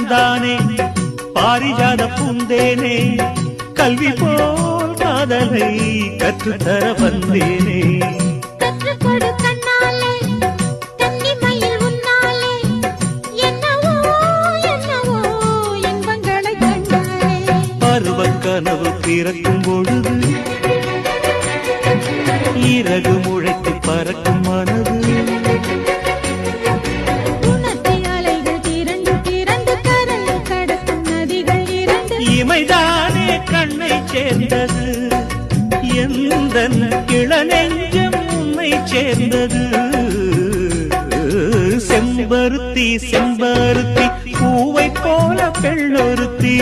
தானே பாரிஜாத பூந்தேனே கல்வி போல் காதலை கற்றுத்தர வந்தேனே கற்றுக்கொடு கண்ணாலே கன்னிமயில் உன்னாலே என்னவோ என்னவோ இன்பங்களை கண்டாலே பருவக் கனவு பிறக்கும் பொழுது இறகு முளைத்து பறக்கும் மனது உணர்த்தி அலைகள் திரண்டு திரண்டு கரையை கடக்கும் நதிகள் இரண்டு இமைதானே கண்ணை சேர்ந்தது எந்தன் இளநெஞ்சம் உன்னை சேர்ந்தது செம்பருத்தி செம்பருத்தி பூவை போல பெண்ணொருத்தி